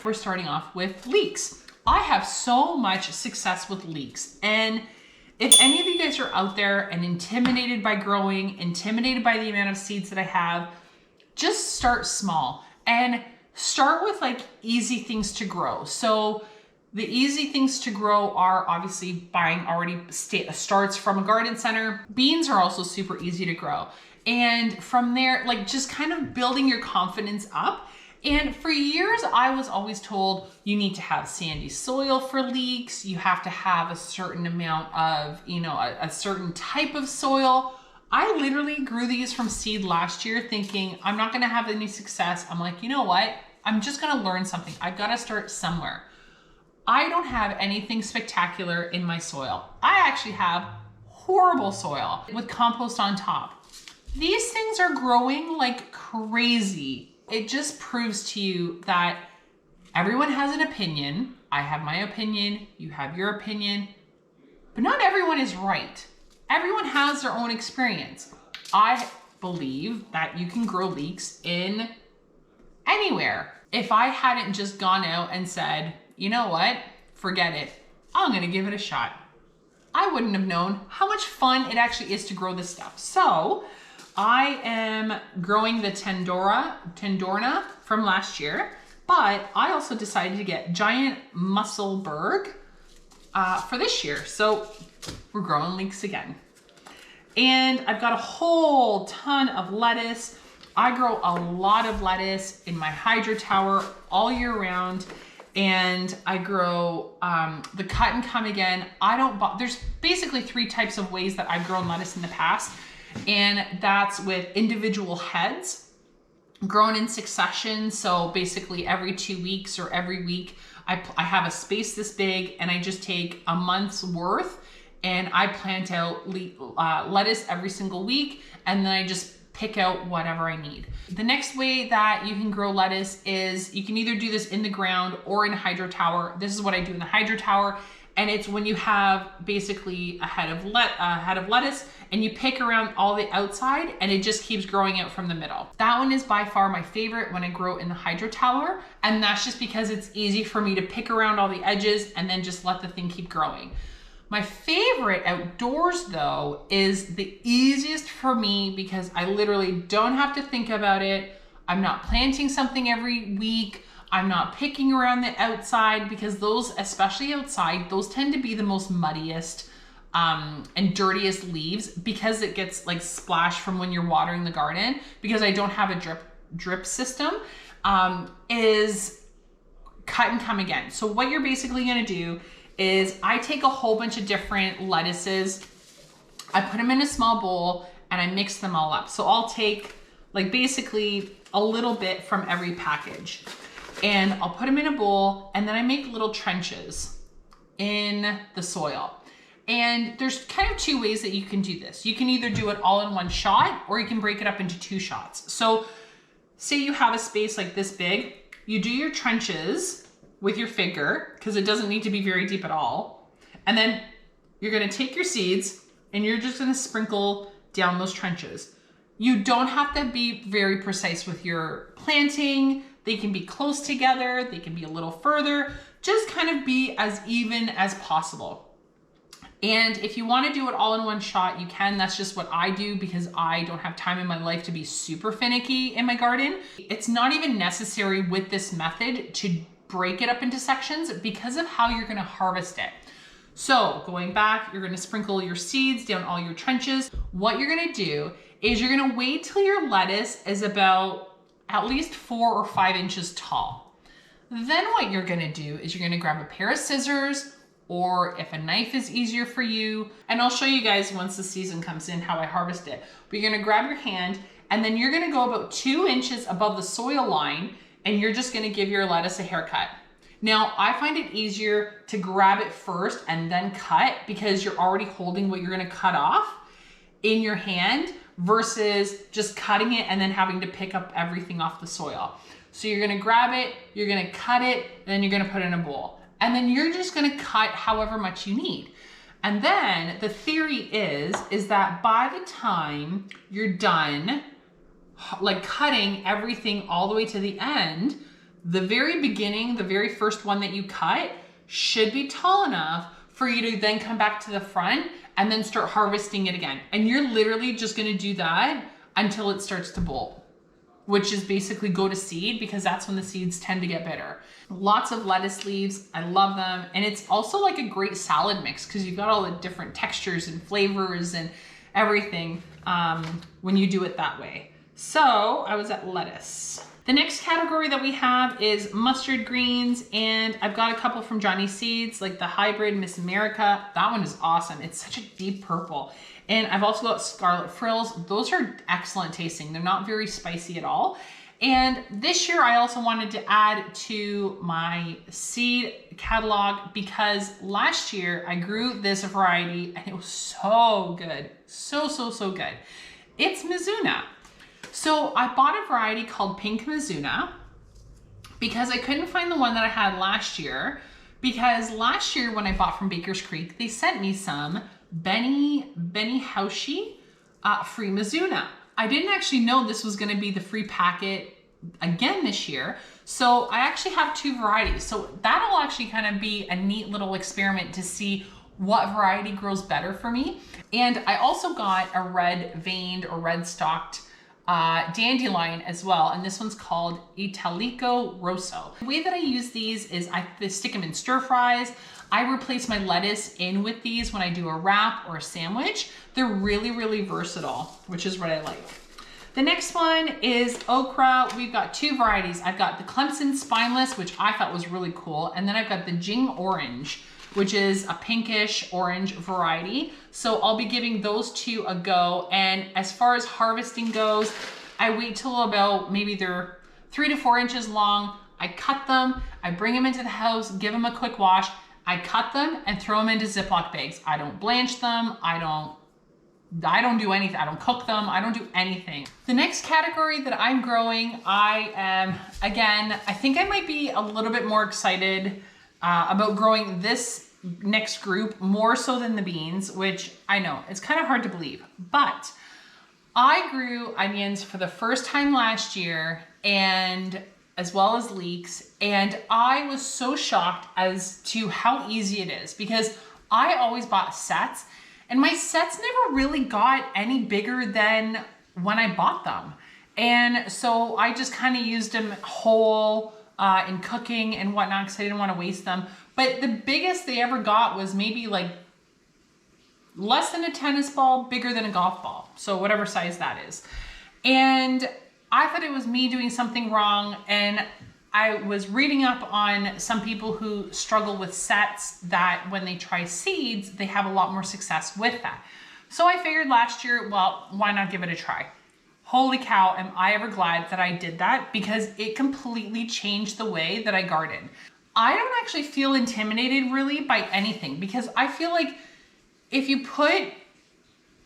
we're starting off with leeks. I have so much success with leeks, and if any of you guys are out there and intimidated by growing, intimidated by the amount of seeds that I have, just start small and start with like easy things to grow. So the easy things to grow are obviously buying already starts from a garden center. Beans are also super easy to grow. And from there, like just kind of building your confidence up. And for years, I was always told you need to have sandy soil for leeks. You have to have a certain amount of, a certain type of soil. I literally grew these from seed last year thinking I'm not gonna have any success. I'm like, you know what? I'm just gonna learn something. I've gotta start somewhere. I don't have anything spectacular in my soil. I actually have horrible soil with compost on top. These things are growing like crazy. It just proves to you that everyone has an opinion. I have my opinion, you have your opinion, but not everyone is right. Everyone has their own experience. I believe that you can grow leeks in anywhere. If I hadn't just gone out and said, you know what, forget it, I'm gonna give it a shot, I wouldn't have known how much fun it actually is to grow this stuff. So I am growing the Tendorna from last year, but I also decided to get giant Musselburgh for this year. So we're growing leeks again. And I've got a whole ton of lettuce. I grow a lot of lettuce in my hydro tower all year round. And I grow the cut and come again. There's basically 3 types of ways that I've grown lettuce in the past. And that's with individual heads grown in succession. So basically every 2 weeks or every week, I have a space this big and I just take a month's worth and I plant out lettuce every single week. And then I just pick out whatever I need. The next way that you can grow lettuce is you can either do this in the ground or in a hydro tower. This is what I do in the hydro tower. And it's when you have basically a head of lettuce and you pick around all the outside and it just keeps growing out from the middle. That one is by far my favorite when I grow in the hydro tower. And that's just because it's easy for me to pick around all the edges and then just let the thing keep growing. My favorite outdoors though is the easiest for me because I literally don't have to think about it. I'm not planting something every week. I'm not picking around the outside because those, especially outside, those tend to be the most muddiest and dirtiest leaves because it gets like splashed from when you're watering the garden. Because I don't have a drip system, is cut and come again. So what you're basically gonna do is I take a whole bunch of different lettuces, I put them in a small bowl and I mix them all up. So I'll take like basically a little bit from every package. And I'll put them in a bowl and then I make little trenches in the soil. And there's kind of 2 ways that you can do this. You can either do it all in one shot or you can break it up into 2 shots. So say you have a space like this big, you do your trenches with your finger because it doesn't need to be very deep at all. And then you're gonna take your seeds and you're just gonna sprinkle down those trenches. You don't have to be very precise with your planting. They can be close together, they can be a little further, just kind of be as even as possible. And if you want to do it all in one shot, you can. That's just what I do because I don't have time in my life to be super finicky in my garden. It's not even necessary with this method to break it up into sections because of how you're going to harvest it. So going back, you're going to sprinkle your seeds down all your trenches. What you're going to do is you're going to wait till your lettuce is about at least 4 or 5 inches tall. Then what you're gonna do is you're gonna grab a pair of scissors, or if a knife is easier for you, and I'll show you guys once the season comes in how I harvest it. But you're gonna grab your hand and then you're gonna go about 2 inches above the soil line and you're just gonna give your lettuce a haircut. Now, I find it easier to grab it first and then cut because you're already holding what you're gonna cut off in your hand versus just cutting it and then having to pick up everything off the soil. So you're gonna grab it, you're gonna cut it, and then you're gonna put it in a bowl. And then you're just gonna cut however much you need. And then the theory is that by the time you're done like cutting everything all the way to the end, the very beginning, the very first one that you cut should be tall enough for you to then come back to the front and then start harvesting it again. And you're literally just gonna do that until it starts to bolt, which is basically go to seed, because that's when the seeds tend to get bitter. Lots of lettuce leaves, I love them. And it's also like a great salad mix because you've got all the different textures and flavors and everything when you do it that way. So I was at lettuce. The next category that we have is mustard greens, and I've got a couple from Johnny Seeds, like the hybrid Miss America. That one is awesome. It's such a deep purple. And I've also got scarlet frills. Those are excellent tasting. They're not very spicy at all. And this year I also wanted to add to my seed catalog because last year I grew this variety and it was so good. So good. It's Mizuna. So I bought a variety called Pink Mizuna because I couldn't find the one that I had last year, because last year when I bought from Baker's Creek, they sent me some Benny Haushi free Mizuna. I didn't actually know this was going to be the free packet again this year. So I actually have two varieties. So that'll actually kind of be a neat little experiment to see what variety grows better for me. And I also got a red veined or red stalked dandelion as well, and this one's called Italico Rosso. The way that I use these is I stick them in stir fries. I replace my lettuce in with these when I do a wrap or a sandwich. They're really versatile, which is what I like. The next one is okra. We've got two varieties. I've got the Clemson Spineless, which I thought was really cool, and then I've got the Jing Orange, which is a pinkish orange variety. So I'll be giving those two a go. And as far as harvesting goes, I wait till about maybe they're 3 to 4 inches long. I cut them, I bring them into the house, give them a quick wash. I cut them and throw them into Ziploc bags. I don't blanch them. I don't do anything. I don't cook them. I don't do anything. The next category that I'm growing, again, I think I might be a little bit more excited about growing this next group more so than the beans, which I know it's kind of hard to believe, but I grew onions for the first time last year, and as well as leeks, and I was so shocked as to how easy it is, because I always bought sets and my sets never really got any bigger than when I bought them. And so I just kind of used them whole in cooking and whatnot because I didn't want to waste them. But the biggest they ever got was maybe like less than a tennis ball, bigger than a golf ball. So whatever size that is. And I thought it was me doing something wrong. And I was reading up on some people who struggle with sets that when they try seeds, they have a lot more success with that. So I figured last year, well, why not give it a try? Holy cow, am I ever glad that I did that, because it completely changed the way that I garden. I don't actually feel intimidated really by anything, because I feel like if you put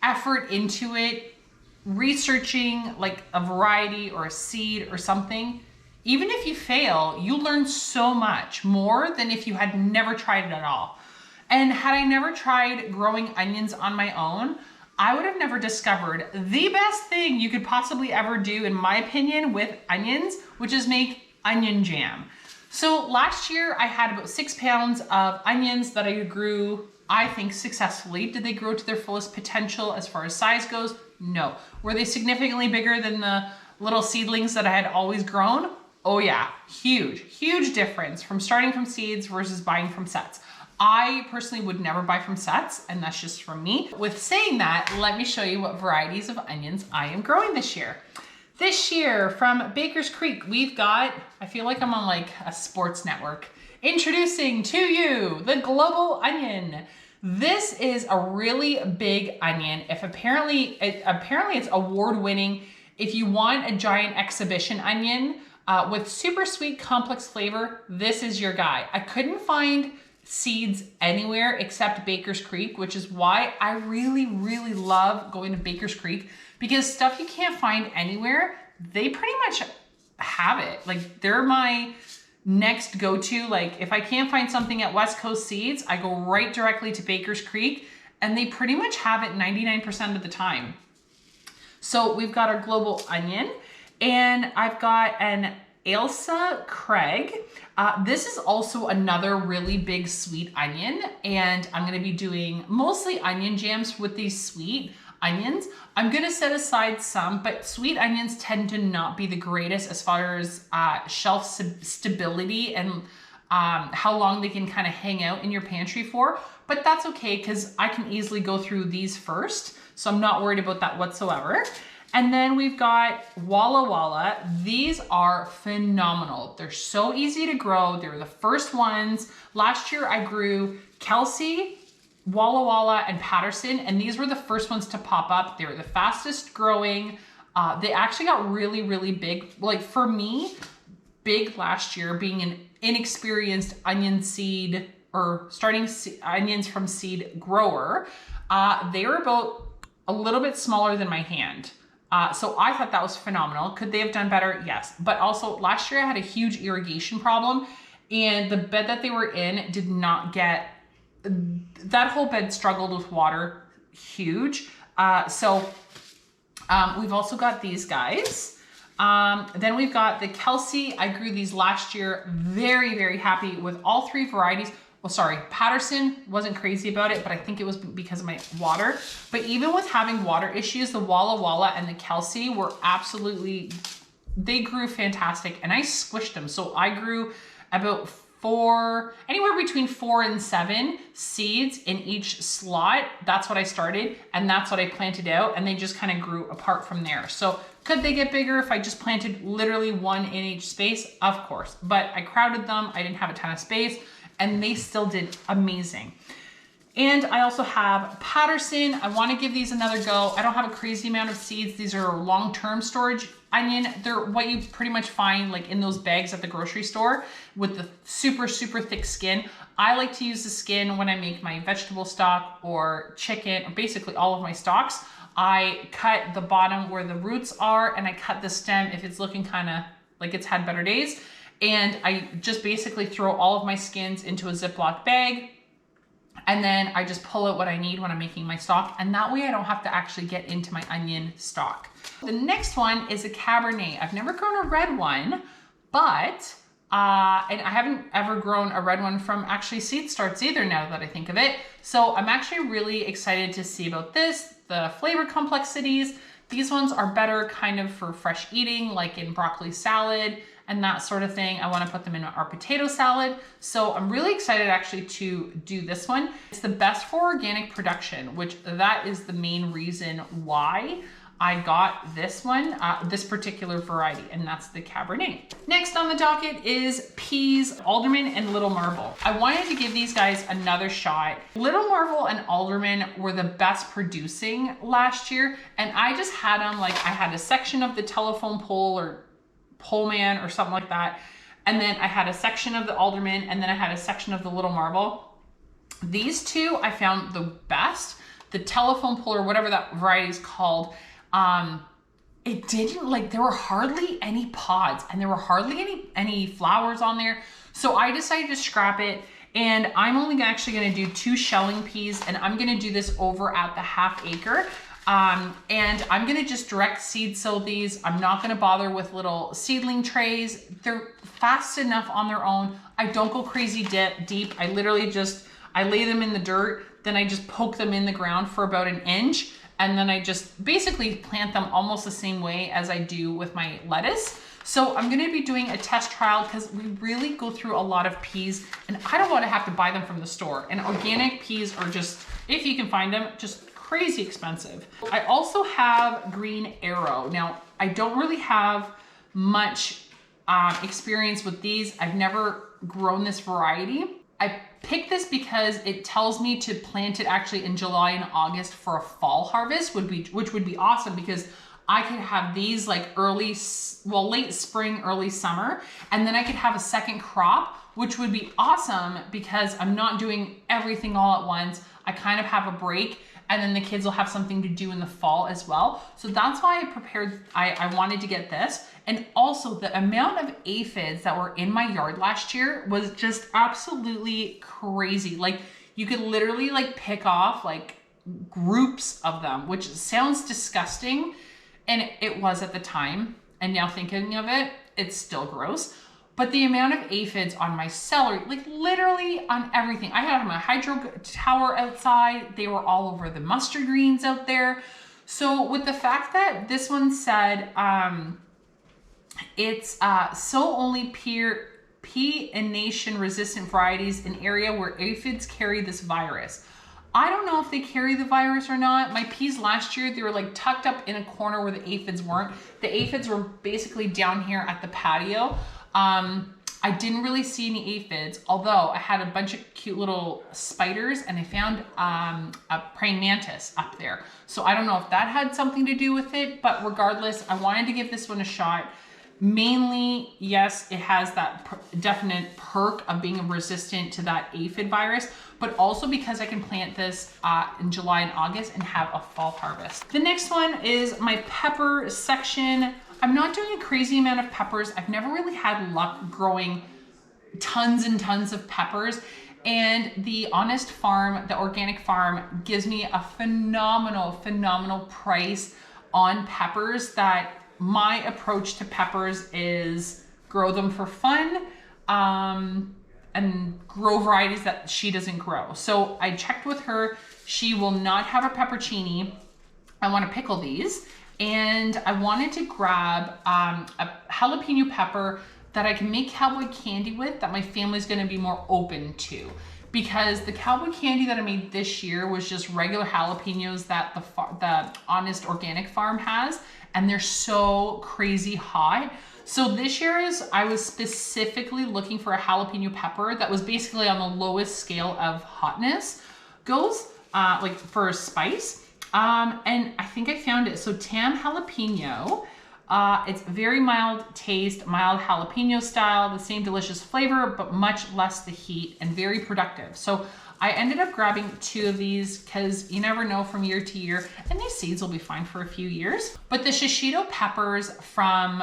effort into it, researching like a variety or a seed or something, even if you fail, you learn so much more than if you had never tried it at all. And had I never tried growing onions on my own, I would have never discovered the best thing you could possibly ever do, in my opinion, with onions, which is make onion jam. So last year I had about 6 pounds of onions that I grew, I think, successfully. Did they grow to their fullest potential as far as size goes? No. Were they significantly bigger than the little seedlings that I had always grown? Oh yeah, huge difference from starting from seeds versus buying from sets. I personally would never buy from sets, and that's just from me. With saying that, let me show you what varieties of onions I am growing this year. This year from Baker's Creek, we've got, I feel like I'm on like a sports network, introducing to you the global onion. This is a really big onion. Apparently it's award-winning. If you want a giant exhibition onion with super sweet complex flavor, this is your guy. I couldn't find seeds anywhere except Baker's Creek, which is why I really love going to Baker's Creek, because stuff you can't find anywhere, they pretty much have it. Like, they're my next go-to. Like, if I can't find something at West Coast Seeds, I go right directly to Baker's Creek, and they pretty much have it 99% of the time. So we've got our global onion, and I've got an Ailsa Craig. This is also another really big sweet onion, and I'm going to be doing mostly onion jams with these sweet onions. I'm going to set aside some, but sweet onions tend to not be the greatest as far as shelf stability and how long they can kind of hang out in your pantry for, but that's okay because I can easily go through these first, so I'm not worried about that whatsoever. And then we've got Walla Walla. These are phenomenal. They're so easy to grow. They were the first ones. Last year I grew Kelsey, Walla Walla, and Patterson, and these were the first ones to pop up. They were the fastest growing. They actually got really, really big. Like for me, big last year, being an inexperienced onion seed or starting onions from seed grower, they were about a little bit smaller than my hand. So I thought that was phenomenal. Could they have done better? Yes. But also last year I had a huge irrigation problem, and the bed that they were in did not get, that whole bed struggled with water huge. We've also got these guys. Then we've got the Kelsey. I grew these last year. Very, very happy with all three varieties. Well, sorry, Patterson wasn't crazy about it, but I think it was because of my water. But even with having water issues, the Walla Walla and the Kelsey were absolutely, they grew fantastic, and I squished them. So I grew about anywhere between 4 and 7 seeds in each slot. That's what I started, and that's what I planted out, and they just kind of grew apart from there. So could they get bigger if I just planted literally one in each space? Of course, but I crowded them. I didn't have a ton of space, and they still did amazing. And I also have Patterson. I want to give these another go. I don't have a crazy amount of seeds. These are long-term storage onion. They're what you pretty much find like in those bags at the grocery store with the super, super thick skin. I like to use the skin when I make my vegetable stock or chicken, or basically all of my stocks. I cut the bottom where the roots are, and I cut the stem if it's looking kind of like it's had better days. And I just basically throw all of my skins into a Ziploc bag, and then I just pull out what I need when I'm making my stock, and that way I don't have to actually get into my onion stock. The next one is a Cabernet. I've never grown a red one, but, and I haven't ever grown a red one from actually seed starts either, now that I think of it. So I'm actually really excited to see about this, the flavor complexities. These ones are better kind of for fresh eating, like in broccoli salad and that sort of thing. I want to put them in our potato salad. So I'm really excited actually to do this one. It's the best for organic production, which that is the main reason why I got this one, this particular variety, and that's the Cabernet. Next on the docket is peas, alderman, and little marble. I wanted to give these guys another shot. Little marble and alderman were the best producing last year, and I just had them like, I had a section of the telephone pole or pole man or something like that, and then I had a section of the alderman, and then I had a section of the little marble. These two I found the best. The telephone pole, or whatever that variety is called, it didn't, like, there were hardly any pods, and there were hardly any flowers on there. So I decided to scrap it, and I'm only actually going to do 2 shelling peas, and I'm going to do this over at the half acre. And I'm going to just direct seed sow these. I'm not going to bother with little seedling trays. They're fast enough on their own. I don't go crazy deep. I literally just, I lay them in the dirt, then I just poke them in the ground for about 1 inch. And then I just basically plant them almost the same way as I do with my lettuce. So I'm going to be doing a test trial because we really go through a lot of peas, and I don't want to have to buy them from the store. And organic peas are just, if you can find them, just crazy expensive. I also have green arrow. Now, I don't really have much experience with these. I've never grown this variety. I picked this because it tells me to plant it actually in July and August for a fall harvest, which would be awesome because I could have these like late spring, early summer, and then I could have a second crop, which would be awesome because I'm not doing everything all at once. I kind of have a break, and then the kids will have something to do in the fall as well. So that's why I wanted to get this. And also the amount of aphids that were in my yard last year was just absolutely crazy. Like you could literally like pick off like groups of them, which sounds disgusting. And it was at the time. And now thinking of it, it's still gross. But the amount of aphids on my celery, like literally on everything. I had my hydro tower outside. They were all over the mustard greens out there. So with the fact that this one said it's so only P-nation resistant varieties in area where aphids carry this virus. I don't know if they carry the virus or not. My peas last year, they were like tucked up in a corner where the aphids weren't. The aphids were basically down here at the patio. I didn't really see any aphids, although I had a bunch of cute little spiders and I found a praying mantis up there. So I don't know if that had something to do with it, but regardless, I wanted to give this one a shot. Mainly, yes, it has that definite perk of being resistant to that aphid virus, but also because I can plant this in July and August and have a fall harvest. The next one is my pepper section. I'm not doing a crazy amount of peppers. I've never really had luck growing tons and tons of peppers. And the Honest Farm, the organic farm, gives me a phenomenal price on peppers. That my approach to peppers is grow them for fun and grow varieties that she doesn't grow. So I checked with her. She will not have a peppercini. I want to pickle these. And I wanted to grab a jalapeno pepper that I can make cowboy candy with, that my family's gonna be more open to. Because the cowboy candy that I made this year was just regular jalapenos that the Honest Organic Farm has, and they're so crazy hot. So this year I was specifically looking for a jalapeno pepper that was basically on the lowest scale of hotness goes, like for spice. And I think I found it. So Tam jalapeno, it's very mild taste, mild jalapeno style, the same delicious flavor, but much less the heat and very productive. So I ended up grabbing 2 of these because you never know from year to year, and these seeds will be fine for a few years. But the shishito peppers from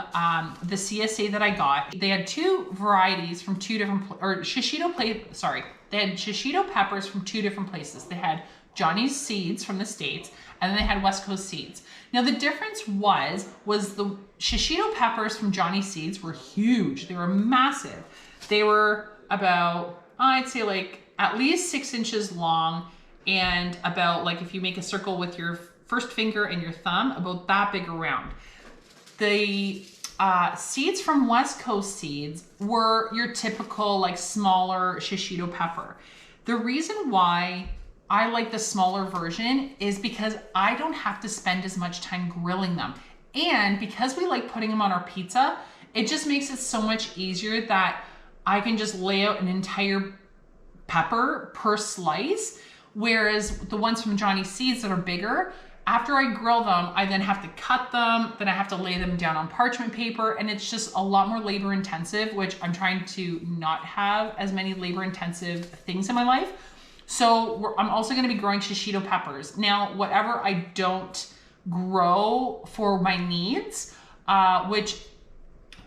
the CSA that I got, they had 2 varieties from 2 different, they had shishito peppers from 2 different places. They had Johnny's seeds from the States, and then they had West Coast seeds. Now the difference was the shishito peppers from Johnny's seeds were huge. They were massive. They were about, I'd say like at least 6 inches long, and about, like, if you make a circle with your first finger and your thumb, about that big around. The seeds from West Coast seeds were your typical like smaller shishito pepper. The reason why I like the smaller version is because I don't have to spend as much time grilling them. And because we like putting them on our pizza, it just makes it so much easier that I can just lay out an entire pepper per slice. Whereas the ones from Johnny's Seeds that are bigger, after I grill them, I then have to cut them, then I have to lay them down on parchment paper, and it's just a lot more labor intensive, which I'm trying to not have as many labor intensive things in my life. So I'm also going to be growing shishito peppers. Now, whatever I don't grow for my needs, which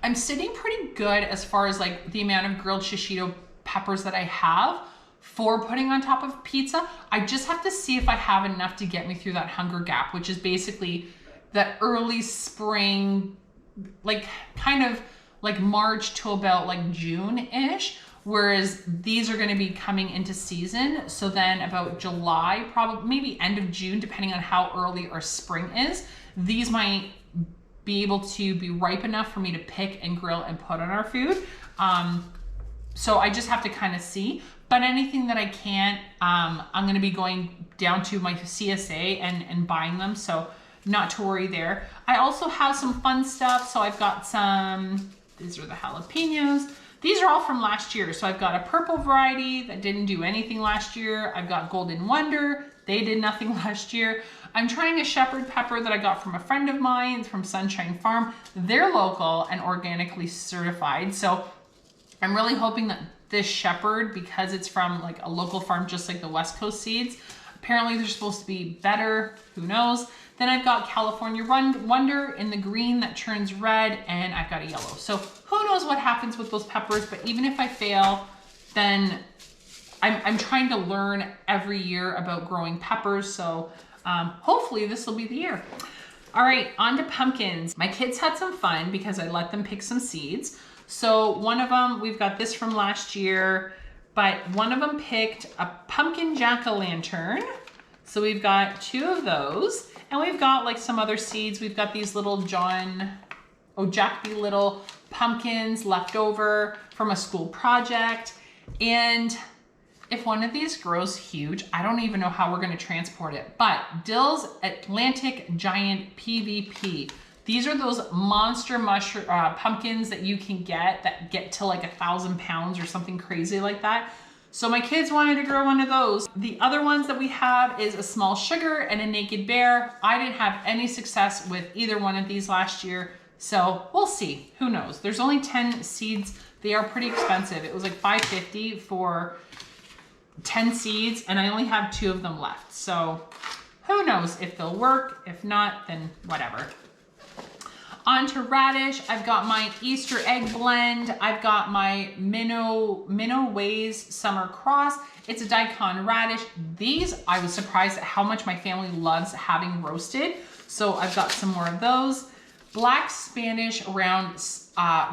I'm sitting pretty good as far as like the amount of grilled shishito peppers that I have for putting on top of pizza. I just have to see if I have enough to get me through that hunger gap, which is basically that early spring, like kind of like March to about like June-ish. Whereas these are going to be coming into season. So then about July, probably maybe end of June, depending on how early our spring is, these might be able to be ripe enough for me to pick and grill and put on our food. So I just have to kind of see. But anything that I can't, I'm going to be going down to my CSA and buying them. So not to worry there. I also have some fun stuff. So I've got some, these are the jalapenos. These are all from last year. So I've got a purple variety that didn't do anything last year. I've got Golden Wonder. They did nothing last year. I'm trying a shepherd pepper that I got from a friend of mine from Sunshine Farm. They're local and organically certified. So I'm really hoping that this shepherd, because it's from like a local farm, just like the West Coast seeds, apparently they're supposed to be better. Who knows? Then I've got California Wonder in the green that turns red, and I've got a yellow. So who knows what happens with those peppers, but even if I fail, then I'm trying to learn every year about growing peppers. So hopefully this will be the year. All right, on to pumpkins. My kids had some fun because I let them pick some seeds. So one of them, we've got this from last year, but one of them picked a pumpkin jack-o'-lantern. So we've got 2 of those, and we've got like some other seeds. We've got these little Jack B. Little pumpkins left over from a school project. And if one of these grows huge, I don't even know how we're gonna transport it, but Dill's Atlantic Giant PVP. These are those monster pumpkins that you can that get to like 1,000 pounds or something crazy like that. So my kids wanted to grow one of those. The other ones that we have is a small sugar and a naked bear. I didn't have any success with either one of these last year. So we'll see, who knows? There's only 10 seeds. They are pretty expensive. It was like $5.50 for 10 seeds, and I only have 2 of them left. So who knows if they'll work. If not, then whatever. On to radish. I've got my Easter egg blend. I've got my Minnow Ways Summer Cross. It's a daikon radish. These, I was surprised at how much my family loves having roasted. So I've got some more of those. Black Spanish round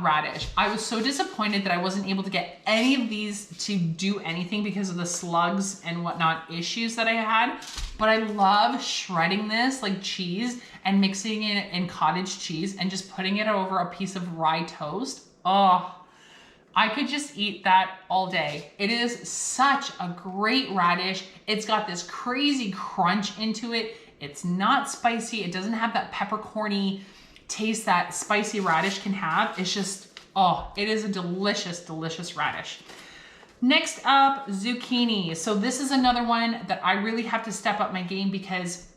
radish. I was so disappointed that I wasn't able to get any of these to do anything because of the slugs and whatnot issues that I had. But I love shredding this like cheese and mixing it in cottage cheese and just putting it over a piece of rye toast. Oh, I could just eat that all day. It is such a great radish. It's got this crazy crunch into it. It's not spicy. It doesn't have that peppercorny taste that spicy radish can have. It's just, oh, it is a delicious, delicious radish. Next up, zucchini. So this is another one that I really have to step up my game because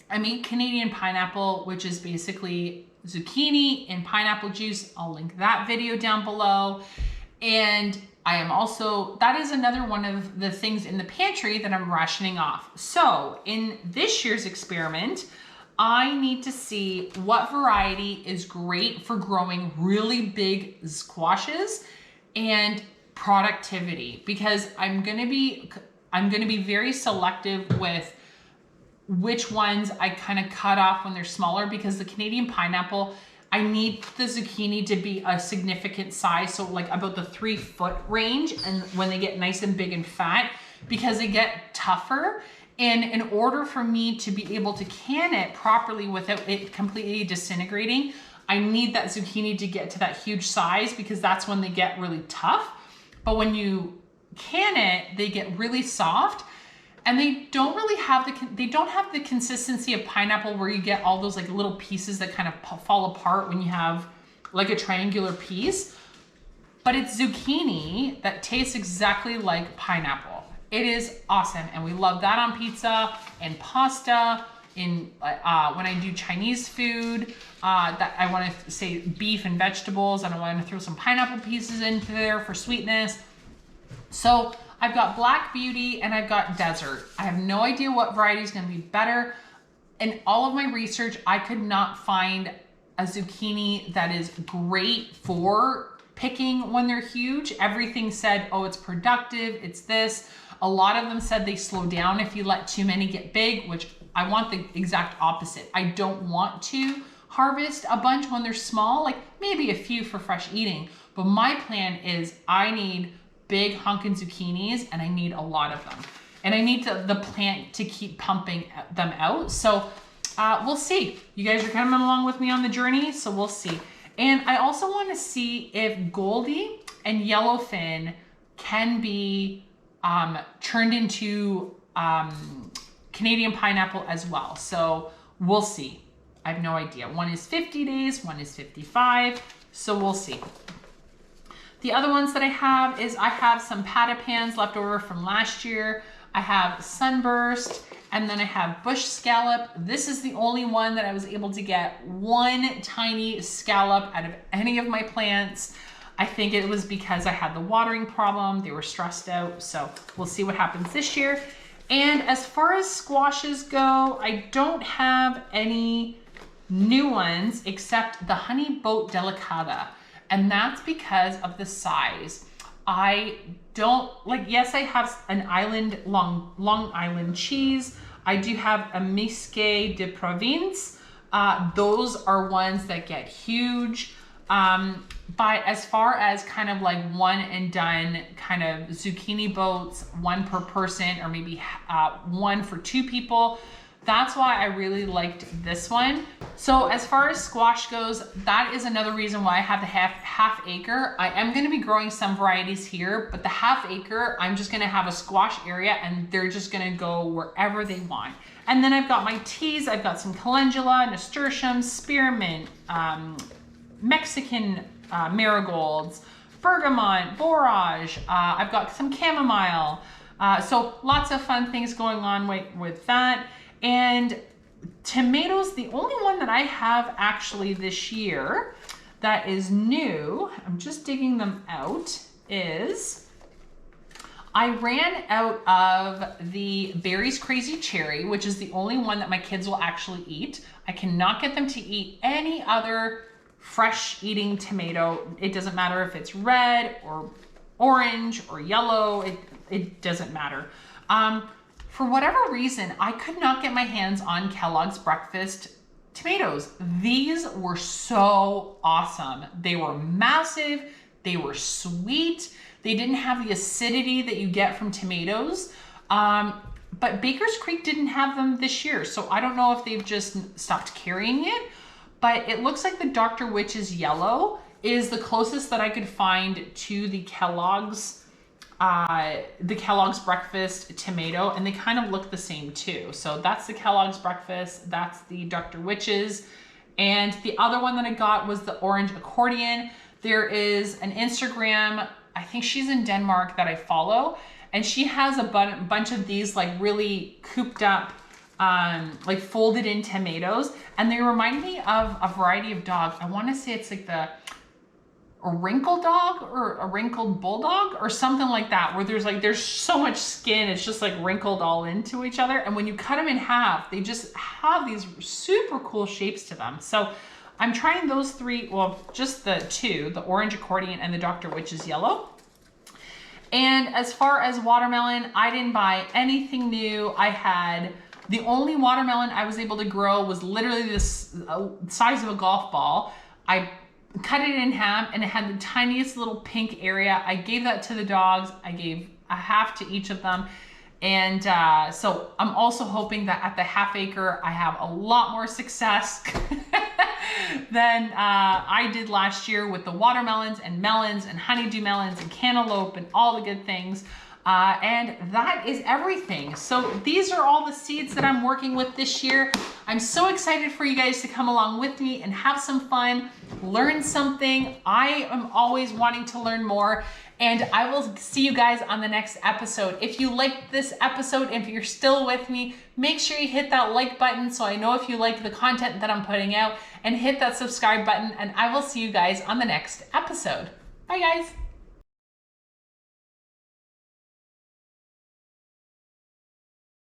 I made Canadian pineapple, which is basically zucchini and pineapple juice. I'll link that video down below. And I am also, that is another one of the things in the pantry that I'm rationing off. So in this year's experiment, I need to see what variety is great for growing really big squashes and productivity, because I'm gonna be very selective with which ones I kind of cut off when they're smaller, because the Canadian pineapple, I need the zucchini to be a significant size, so like about the 3-foot range, and when they get nice and big and fat, because they get tougher. And in order for me to be able to can it properly without it completely disintegrating, I need that zucchini to get to that huge size, because that's when they get really tough. But when you can it, they get really soft, and they don't really have the consistency of pineapple where you get all those like little pieces that kind of fall apart when you have like a triangular piece. But it's zucchini that tastes exactly like pineapple. It is awesome, and we love that on pizza and pasta. When I do Chinese food, that I want to say beef and vegetables, and I want to throw some pineapple pieces into there for sweetness. So I've got Black Beauty and I've got Desert. I have no idea what variety is going to be better. In all of my research, I could not find a zucchini that is great for picking when they're huge. Everything said, oh, it's productive, it's this. A lot of them said they slow down if you let too many get big, which I want the exact opposite. I don't want to harvest a bunch when they're small, like maybe a few for fresh eating. But my plan is I need big hunkin' zucchinis, and I need a lot of them. And I need the plant to keep pumping them out. So we'll see. You guys are coming along with me on the journey, so we'll see. And I also want to see if Goldie and Yellowfin can be turned into Canadian pineapple as well. So we'll see. I have no idea. One is 50 days, one is 55. So we'll see. The other ones that I have is I have some patapans left over from last year. I have Sunburst, and then I have Bush Scallop. This is the only one that I was able to get one tiny scallop out of any of my plants. I think it was because I had the watering problem. They were stressed out. So we'll see what happens this year. And as far as squashes go, I don't have any new ones except the Honey Boat Delicata. And that's because of the size. I don't like, yes, I have an Long Island cheese. I do have a Misque de Province. those are ones that get huge. But as far as kind of like one and done kind of zucchini boats, one per person, or maybe one for two people, that's why I really liked this one. So as far as squash goes, that is another reason why I have the half acre. I am going to be growing some varieties here, but the half acre, I'm just going to have a squash area and they're just going to go wherever they want. And then I've got my teas. I've got some calendula, nasturtium, spearmint, Mexican marigolds, bergamot, borage. I've got some chamomile. So lots of fun things going on with that. And tomatoes, the only one that I have actually this year that is new, I'm just digging them out, is I ran out of the Berries Crazy Cherry, which is the only one that my kids will actually eat. I cannot get them to eat any other fresh eating tomato. It doesn't matter if it's red or orange or yellow, it doesn't matter. For whatever reason, I could not get my hands on Kellogg's Breakfast tomatoes. These were so awesome. They were massive, they were sweet, they didn't have the acidity that you get from tomatoes. But Baker's Creek didn't have them this year, so I don't know if they've just stopped carrying it, but it looks like the Dr. Witch's Yellow is the closest that I could find to the Kellogg's Breakfast tomato, and they kind of look the same too. So that's the Kellogg's Breakfast, that's the Dr. Witch's, and the other one that I got was the Orange Accordion. There is an Instagram, I think she's in Denmark, that I follow, and she has a bunch of these like really cooped up, like folded in tomatoes, and they remind me of a variety of dog. I want to say it's like a wrinkled dog or a wrinkled bulldog or something like that, where there's so much skin, it's just like wrinkled all into each other. And when you cut them in half, they just have these super cool shapes to them. So I'm trying those three, well, just the two, the Orange Accordion and the Dr. Witch's Yellow. And as far as watermelon, I didn't buy anything new. The only watermelon I was able to grow was literally this size of a golf ball. I cut it in half and it had the tiniest little pink area. I gave that to the dogs. I gave a half to each of them. And so I'm also hoping that at the half acre, I have a lot more success than I did last year with the watermelons and melons and honeydew melons and cantaloupe and all the good things. And that is everything. So these are all the seeds that I'm working with this year. I'm so excited for you guys to come along with me and have some fun, learn something. I am always wanting to learn more, and I will see you guys on the next episode. If you liked this episode, if you're still with me, make sure you hit that like button so I know if you like the content that I'm putting out, and hit that subscribe button, and I will see you guys on the next episode. Bye guys.